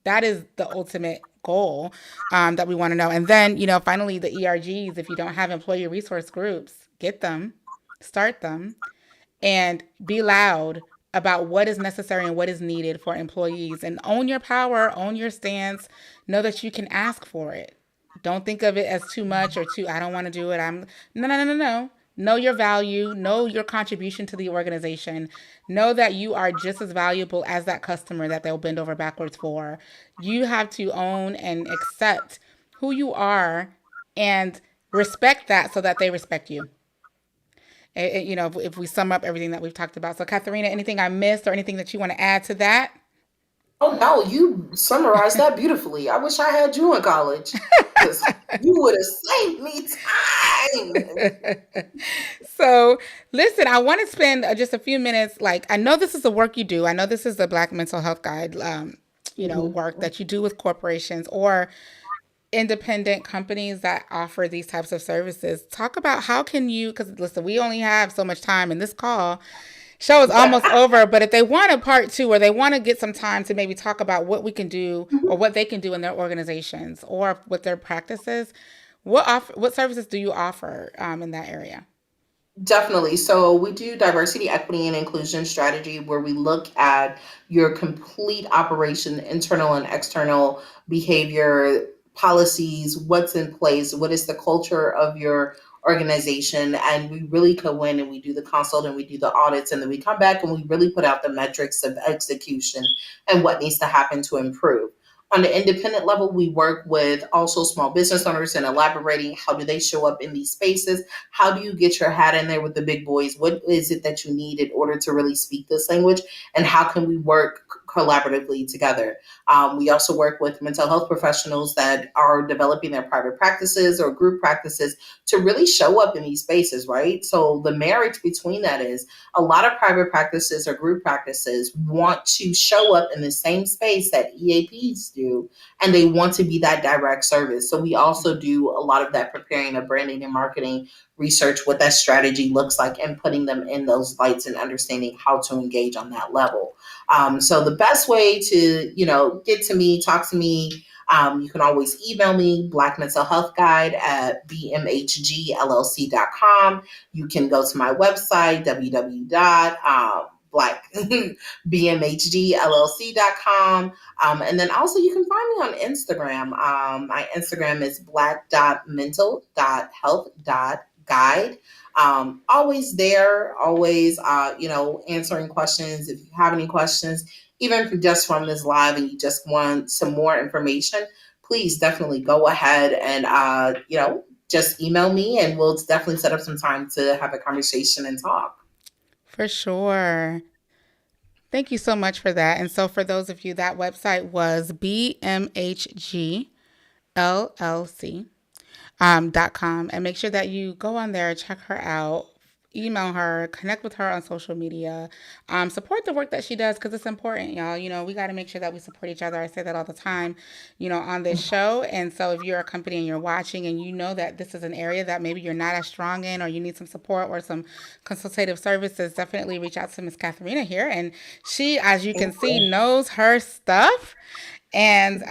That is the ultimate goal, that we want to know. And then, finally, the ERGs. If you don't have employee resource groups, get them, start them, and be loud about what is necessary and what is needed for employees. And own your power, own your stance, know that you can ask for it. Don't think of it as too much or too, I don't want to do it. No, no, no, no, no. Know your value, know your contribution to the organization, know that you are just as valuable as that customer that they'll bend over backwards for. You have to own and accept who you are and respect that so that they respect you. If we sum up everything that we've talked about. So, Katharina, anything I missed or anything that you want to add to that? Oh no, you summarized that beautifully. I wish I had you in college because you would have saved me time. So, listen, I want to spend just a few minutes. Like, I know this is the work you do. I know this is the Black Mental Health Guide, work Mhm. that you do with corporations or independent companies that offer these types of services. Talk about how can you, because listen, we only have so much time in this call. Show is almost over, but if they want a part two or they want to get some time to maybe talk about what we can do or what they can do in their organizations or with their practices, what services do you offer in that area? Definitely. So we do diversity, equity, and inclusion strategy where we look at your complete operation, internal and external behavior, policies, what's in place, what is the culture of your organization. And we really go in and we do the consult and we do the audits and then we come back and we really put out the metrics of execution and what needs to happen to improve. On the independent level, we work with also small business owners and elaborating how do they show up in these spaces, how do you get your hat in there with the big boys? What is it that you need in order to really speak this language? And how can we work collaboratively together? We also work with mental health professionals that are developing their private practices or group practices to really show up in these spaces, right? So the marriage between that is a lot of private practices or group practices want to show up in the same space that EAPs do, and they want to be that direct service. So we also do a lot of that preparing of branding and marketing research what that strategy looks like and putting them in those lights and understanding how to engage on that level. So the best way to, get to me, talk to me, you can always email me, Black Mental Health Guide at bmhgllc.com. You can go to my website, www.blackbmhgllc.com. And then also you can find me on Instagram. My Instagram is black.mental.health.guide. Always there, always, answering questions. If you have any questions, even if you're just from this live and you just want some more information, please definitely go ahead and, just email me and we'll definitely set up some time to have a conversation and talk. For sure. Thank you so much for that. And so, for those of you, that website was BMHG LLC. .com, and make sure that you go on there, check her out, email her, connect with her on social media, support the work that she does because it's important, y'all. We got to make sure that we support each other. I say that all the time, on this show. And so if you're a company and you're watching and you know that this is an area that maybe you're not as strong in or you need some support or some consultative services, definitely reach out to Miss Katharina here. And she, as you can see, knows her stuff and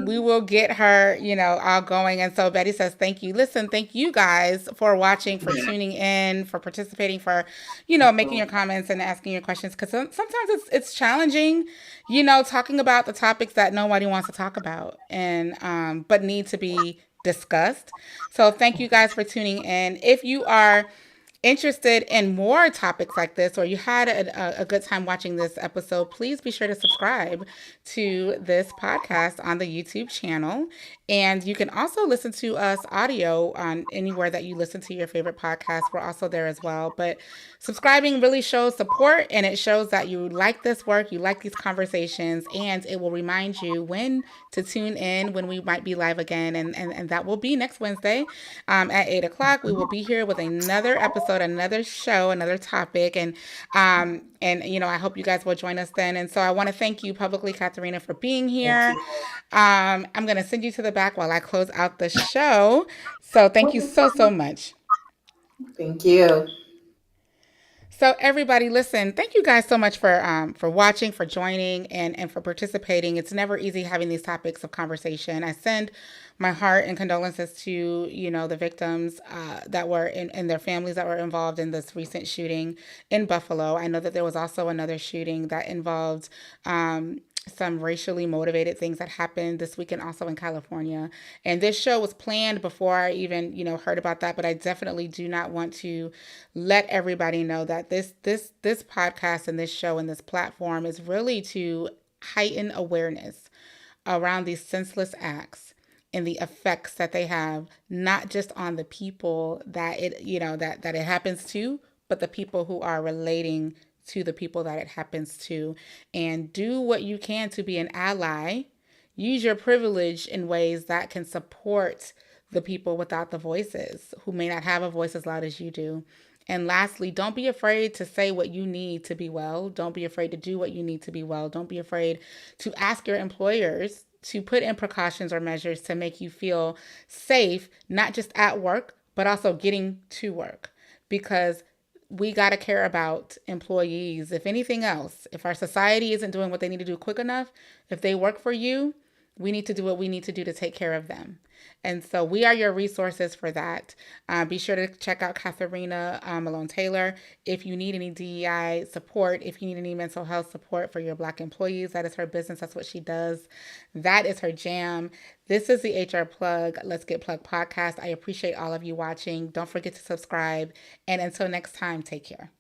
we will get her, all going. And so Betty says, thank you. Listen, thank you guys for watching, for tuning in, for participating, for, making your comments and asking your questions. Because sometimes it's challenging, talking about the topics that nobody wants to talk about and but need to be discussed. So thank you guys for tuning in. If you are interested in more topics like this, or you had a good time watching this episode, please be sure to subscribe to this podcast on the YouTube channel. And you can also listen to us audio on anywhere that you listen to your favorite podcast. We're also there as well. But subscribing really shows support and it shows that you like this work, you like these conversations, and it will remind you when to tune in when we might be live again. And that will be next Wednesday at 8 o'clock. We will be here with another episode, another show, another topic. And I hope you guys will join us then. And so I want to thank you publicly, Katharina, for being Thank here. you. I'm going to send you to the back while I close out the show. So thank you so, so much. Thank you. So everybody, listen. Thank you guys so much for watching, for joining, and for participating. It's never easy having these topics of conversation. I send my heart and condolences to the victims that were and their families that were involved in this recent shooting in Buffalo. I know that there was also another shooting that involved some racially motivated things that happened this weekend also in California. And this show was planned before I even, heard about that, but I definitely do not want to let everybody know that this podcast and this show and this platform is really to heighten awareness around these senseless acts and the effects that they have, not just on the people that that it happens to, but the people who are relating to the people that it happens to. And do what you can to be an ally. Use your privilege in ways that can support the people without the voices, who may not have a voice as loud as you do. And lastly, don't be afraid to say what you need to be well. Don't be afraid to do what you need to be well. Don't be afraid to ask your employers to put in precautions or measures to make you feel safe, not just at work, but also getting to work. Because we got to care about employees. If anything else, if our society isn't doing what they need to do quick enough, if they work for you, we need to do what we need to do to take care of them. And so we are your resources for that. Be sure to check out Catherina Malone-Taylor. If you need any DEI support, if you need any mental health support for your Black employees, that is her business. That's what she does. That is her jam. This is the HR Plug, Let's Get Plugged podcast. I appreciate all of you watching. Don't forget to subscribe. And until next time, take care.